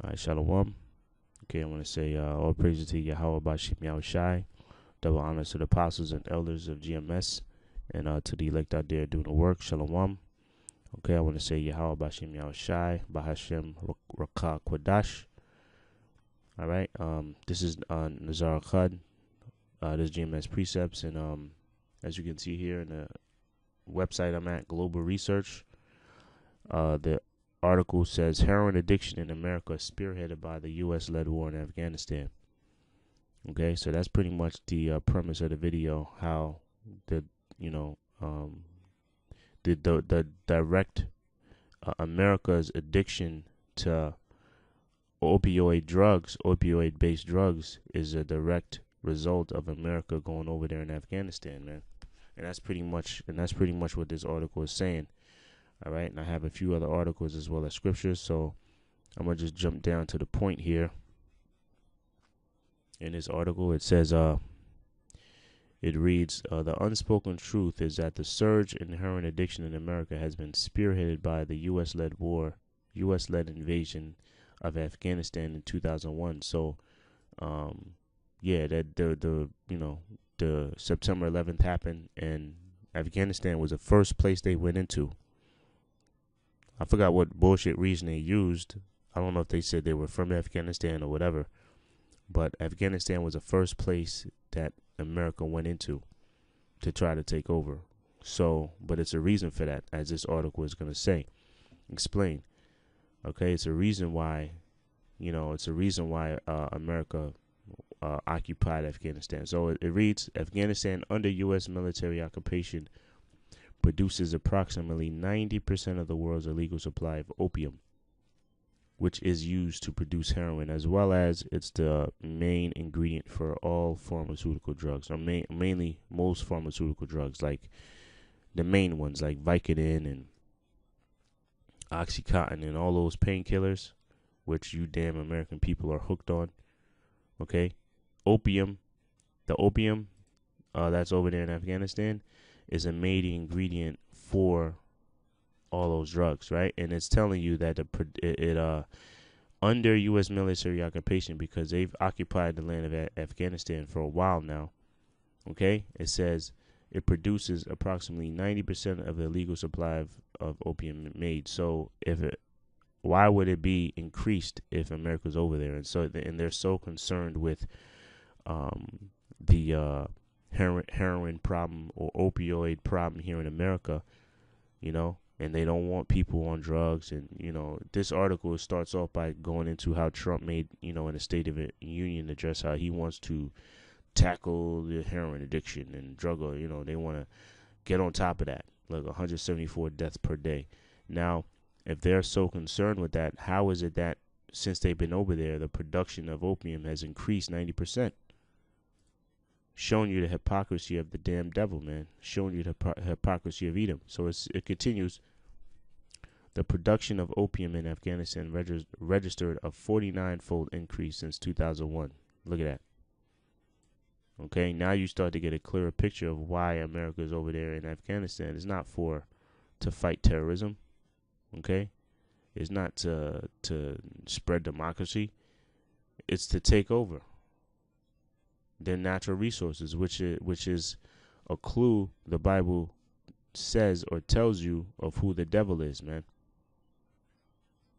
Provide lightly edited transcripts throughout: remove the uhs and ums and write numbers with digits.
All right, shalawam. Okay, I want to say all praises to Yahawah, bahasham, Yahawashi. Double honors to the apostles and elders of GMS, and to the elect out there doing the work. Shalom. Okay, I want to say Yahawah, bahasham, Yahawashi, bahasham, Rakah, Kwadash. All right. This is Nazar Khad. This is GMS Precepts, and as you can see here in the website I'm at, Global Research, the article says heroin addiction in America spearheaded by the U.S.-led war in Afghanistan. Okay, so that's pretty much the premise of the video. How the the direct America's addiction to opioid-based drugs, is a direct result of America going over there in Afghanistan, man. And that's pretty much what this article is saying. All right, and I have a few other articles as well as scriptures, so I'm gonna just jump down to the point here. In this article, it says, it reads, the unspoken truth is that the surge in heroin addiction in America has been spearheaded by the U.S.-led invasion of Afghanistan in 2001. So, that the September 11th happened, and Afghanistan was the first place they went into. I forgot what bullshit reason they used. I don't know if they said they were from Afghanistan or whatever, but Afghanistan was the first place that America went into to try to take over. So, but it's a reason for that, as this article is going to explain. Okay, it's a reason why, America occupied Afghanistan. So it reads, Afghanistan under U.S. military occupation produces approximately 90% of the world's illegal supply of opium, which is used to produce heroin, as well as it's the main ingredient for all pharmaceutical drugs, or mainly most pharmaceutical drugs, like the main ones like Vicodin and Oxycontin and all those painkillers, which you damn American people are hooked on. Okay, opium, the opium that's over there in Afghanistan, is a main ingredient for all those drugs, right? And it's telling you that under U.S. military occupation, because they've occupied the land of Afghanistan for a while now. Okay, it says it produces approximately 90% of the illegal supply of opium made. So why would it be increased if America's over there? And so they're so concerned with the heroin problem or opioid problem here in America, and they don't want people on drugs. And, this article starts off by going into how Trump made, in a State of the Union address, how he wants to tackle the heroin addiction and drug, they want to get on top of that, like 174 deaths per day. Now, if they're so concerned with that, how is it that since they've been over there, the production of opium has increased 90%? Showing you the hypocrisy of the damn devil, man. Showing you the hypocrisy of Edom. So it continues. The production of opium in Afghanistan registered a 49-fold increase since 2001. Look at that. Okay, now you start to get a clearer picture of why America is over there in Afghanistan. It's not to fight terrorism. Okay, it's not to spread democracy. It's to take over their natural resources, which is a clue the Bible says or tells you of who the devil is, man.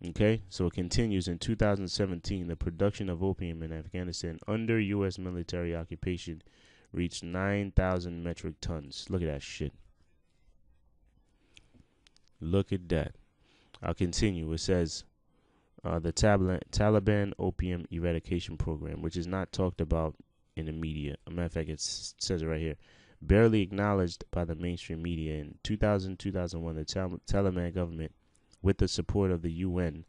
Okay, so it continues. In 2017, the production of opium in Afghanistan under U.S. military occupation reached 9,000 metric tons. Look at that shit. Look at that. I'll continue. It says the Taliban Opium Eradication Program, which is not talked about in the media. As a matter of fact, it says it right here. Barely acknowledged by the mainstream media. In 2001, the Taliban government, with the support of the UN,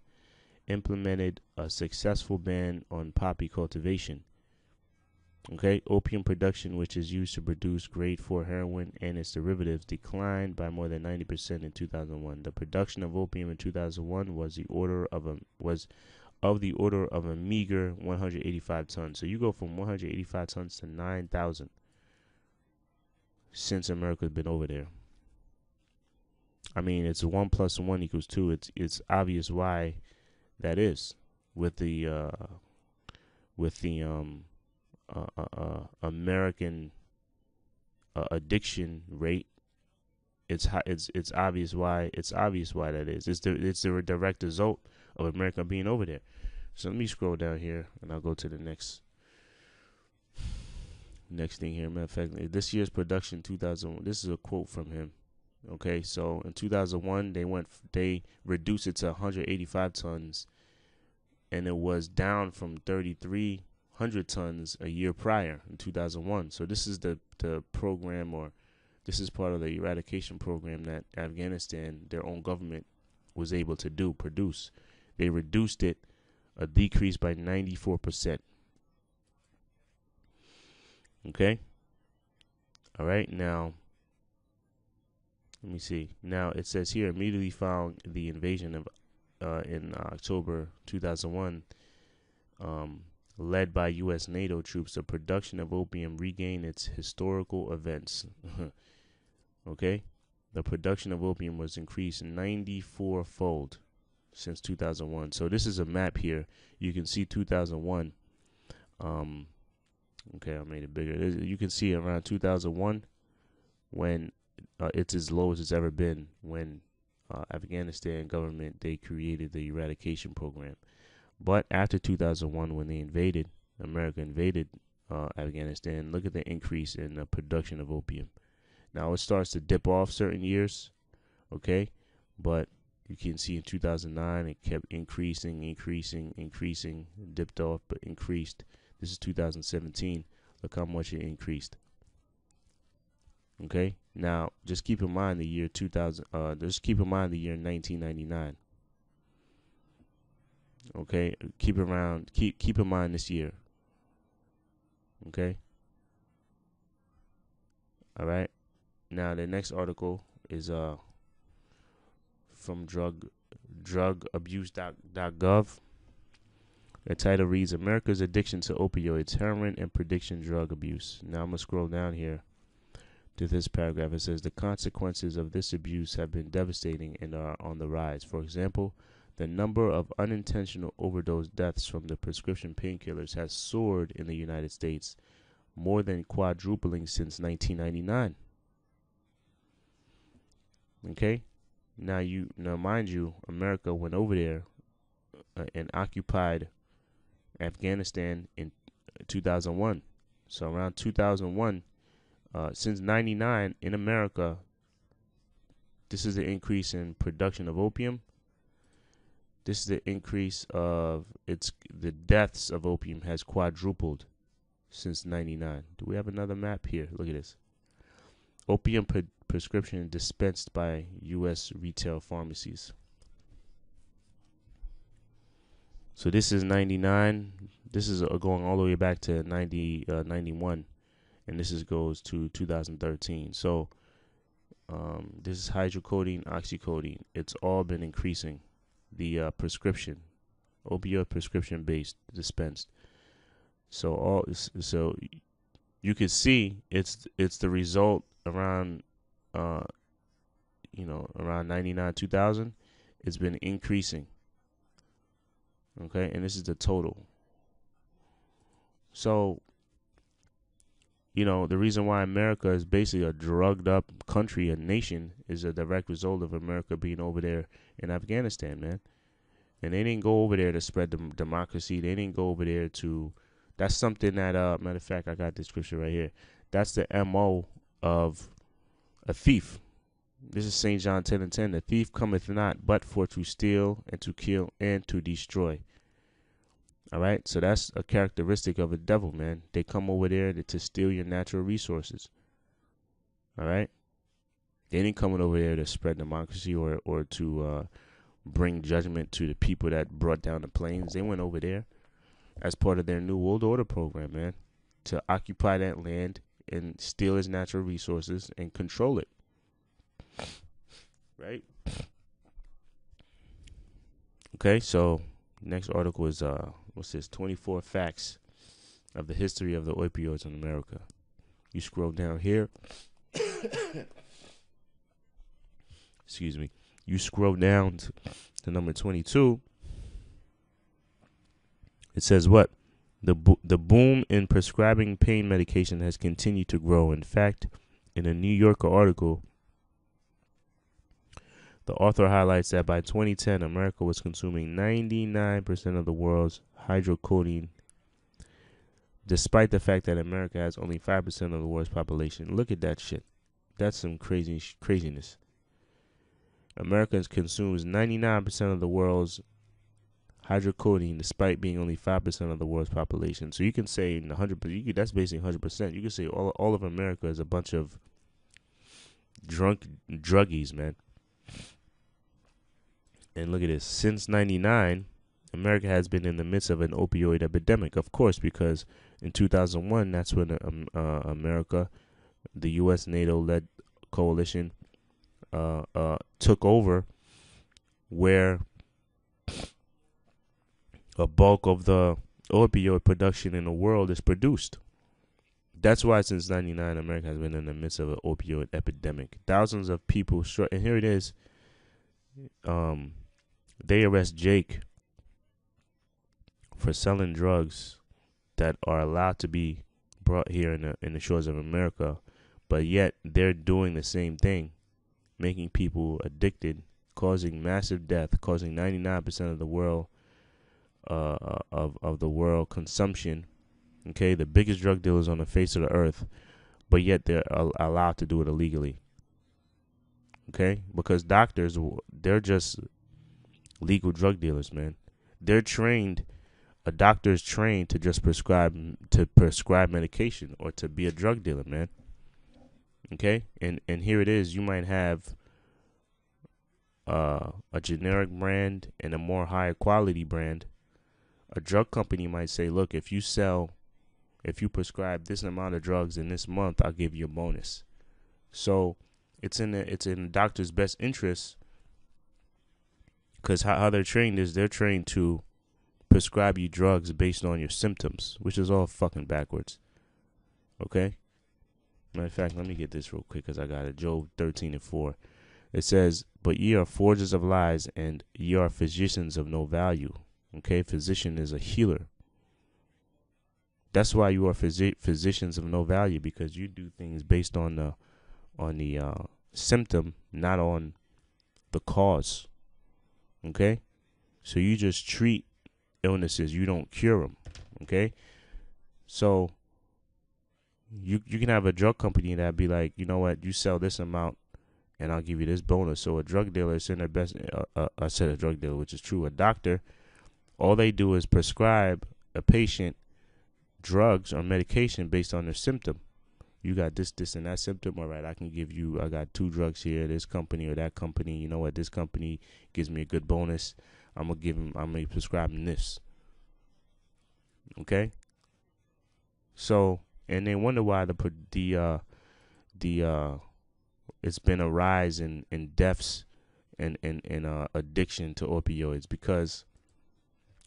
implemented a successful ban on poppy cultivation. Okay, opium production, which is used to produce grade 4 heroin and its derivatives, declined by more than 90% in 2001. The production of opium in 2001 was of the order of a meager 185 tons. So you go from 185 tons to 9,000 since America's been over there. I mean, it's 1 + 1 = 2. It's obvious why that is. with the American addiction rate, it's obvious why that is. It's the direct result of America being over there. So let me scroll down here and I'll go to the next thing here. Matter of fact, this year's production 2001. This is a quote from him. Okay, so in 2001 they reduced it to 185 tons, and it was down from 3,300 tons a year prior in 2001. So this is the program, or this is part of the eradication program that Afghanistan, their own government, was able to produce. They reduced it, a decrease by 94%. Okay? All right, now, let me see. Now, it says here, immediately following the invasion of in October 2001, led by U.S. NATO troops, the production of opium regained its historical events. Okay? The production of opium was increased 94-fold since 2001. So this is a map here. You can see 2001. Okay, I made it bigger. You can see around 2001 when it's as low as it's ever been, when Afghanistan government, they created the eradication program. But after 2001, when America invaded Afghanistan, look at the increase in the production of opium. Now it starts to dip off certain years, okay? But you can see in 2009, it kept increasing, dipped off, but increased. This is 2017. Look how much it increased. Okay? Now, just keep in mind the year 1999. Okay? Keep in mind this year. Okay? All right? Now, the next article is from drugabuse.gov. The title reads, America's Addiction to Opioids, Heroin, and Prediction Drug Abuse. Now I'm going to scroll down here to this paragraph. It says, the consequences of this abuse have been devastating and are on the rise. For example, the number of unintentional overdose deaths from the prescription painkillers has soared in the United States, more than quadrupling since 1999. Okay? Now mind you, America went over there and occupied Afghanistan in 2001. So around 2001, since 99 in America, this is the increase in production of opium. This is the increase of the deaths of opium has quadrupled since 99. Do we have another map here? Look at this. Opium prescription dispensed by U.S. retail pharmacies. So this is 99. This is going all the way back to 91, and this goes to 2013. So this is hydrocodone, oxycodone. It's all been increasing. The prescription, opioid prescription-based dispensed. So you can see it's the result around around 99, 2000. It's been increasing. Okay, and this is the total. So, the reason why America is basically a drugged up country, a nation, is a direct result of America being over there in Afghanistan, man. And they didn't go over there to spread the democracy. They didn't go over there to. That's something that, matter of fact, I got the scripture right here. That's the MO of a thief. This is St. John 10:10. The thief cometh not but for to steal and to kill and to destroy. All right, so that's a characteristic of a devil, man. They come over there to steal your natural resources. All right, they ain't coming over there to spread democracy or to bring judgment to the people that brought down the planes. They went over there as part of their New World Order program, man, to occupy that land and steal its natural resources and control it. Right? Okay, so next article is what's this? 24 facts of the history of the opioids in America. You scroll down here. Excuse me. You scroll down to number 22. It says what? The boom in prescribing pain medication has continued to grow. In fact, in a New Yorker article, the author highlights that by 2010, America was consuming 99% of the world's hydrocodone, despite the fact that America has only 5% of the world's population. Look at that shit. That's some craziness. America consumes 99% of the world's hydrocodone, despite being only 5% of the world's population. So you can say 100%. That's basically 100%. You can say all of America is a bunch of druggies, man. And look at this. Since 99, America has been in the midst of an opioid epidemic. Of course, because in 2001, that's when America, the U.S. NATO-led coalition, took over, where a bulk of the opioid production in the world is produced. That's why since 99, America has been in the midst of an opioid epidemic. Thousands of people, and here it is, they arrest Jake for selling drugs that are allowed to be brought here in the shores of America, but yet they're doing the same thing, making people addicted, causing massive death, causing 99% of the world of the world consumption. Okay, the biggest drug dealers on the face of the earth, but yet they're allowed to do it illegally. Okay, because doctors, they're just legal drug dealers, man. They're trained. A doctor is trained to just prescribe medication or to be a drug dealer, man. Okay, and here it is. You might have a generic brand and a more higher quality brand. A drug company might say, look, if you prescribe this amount of drugs in this month, I'll give you a bonus. So it's in the doctor's best interest, because how they're trained is they're trained to prescribe you drugs based on your symptoms, which is all fucking backwards. Okay? Matter of fact, let me get this real quick because I got it. Job 13:4. It says, but ye are forgers of lies, and ye are physicians of no value. Okay? Physician is a healer. That's why you are physicians of no value, because you do things based on the symptom, not on the cause. Okay? So you just treat illnesses, you don't cure them. Okay? So you can have a drug company that be like, you know what, you sell this amount and I'll give you this bonus. So a drug dealer is in their best, I said a drug dealer, which is true. A doctor, all they do is prescribe a patient drugs or medication based on their symptom. You got this, and that symptom. All right, I got 2 drugs here, this company or that company. You know what, this company gives me a good bonus. I'm gonna prescribe them this. Okay? So, and they wonder why it's been a rise in deaths and addiction to opioids because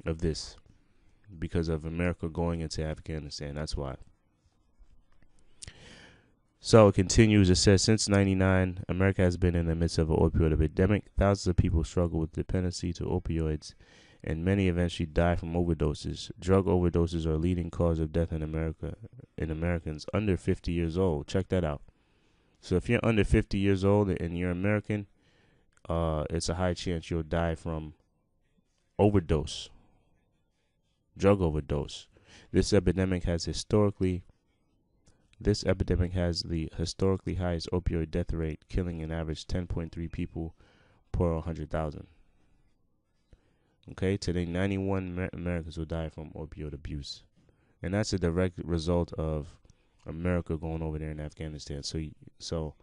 of this. Because of America going into Afghanistan. That's why. So it continues. It says, since 99, America has been in the midst of an opioid epidemic. Thousands of people struggle with dependency to opioids, and many eventually die from overdoses. Drug overdoses are a leading cause of death in America in Americans under 50 years old. Check that out. So if you're under 50 years old and you're American, it's a high chance you'll die from overdose. Drug overdose. This epidemic has the historically highest opioid death rate, killing an average 10.3 people per 100,000. Okay, today 91 Americans will die from opioid abuse, and that's a direct result of America going over there in Afghanistan. So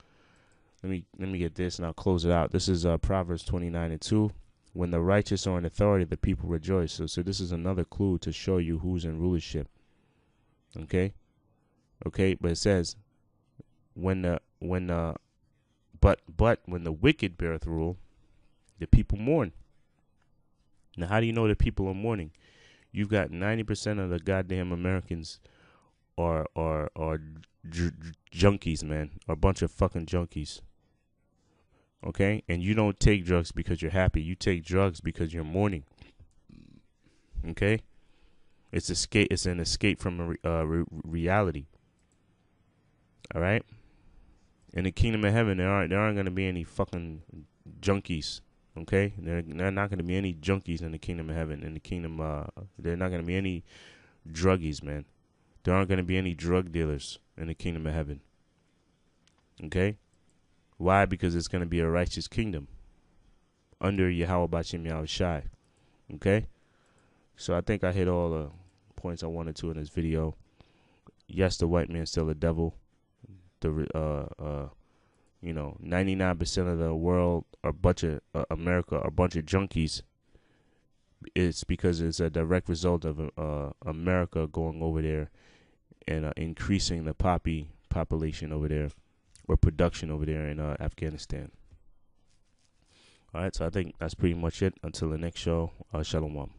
let me get this, and I'll close it out. This is Proverbs 29:2. When the righteous are in authority, the people rejoice. So this is another clue to show you who's in rulership. Okay, but it says when the wicked beareth rule, the people mourn. Now, how do you know that people are mourning? You've got 90% of the goddamn Americans are junkies, man, are a bunch of fucking junkies. Okay, and you don't take drugs because you're happy. You take drugs because you're mourning. Okay, It's escape. It's an escape from reality. All right. In the kingdom of heaven, there aren't going to be any fucking junkies. Okay, there are not going to be any junkies in the kingdom of heaven. In the kingdom, there are not going to be any druggies, man. There aren't going to be any drug dealers in the kingdom of heaven. Okay, why? Because it's going to be a righteous kingdom under Yahawah Yahawashi. Okay, so I think I hit all the points I wanted to in this video. Yes, the white man's still a devil. 99% of the world are America are a bunch of junkies. It's because it's a direct result of America going over there and increasing the poppy population over there, or production over there in Afghanistan. All right, so I think that's pretty much it. Until the next show, shalawam.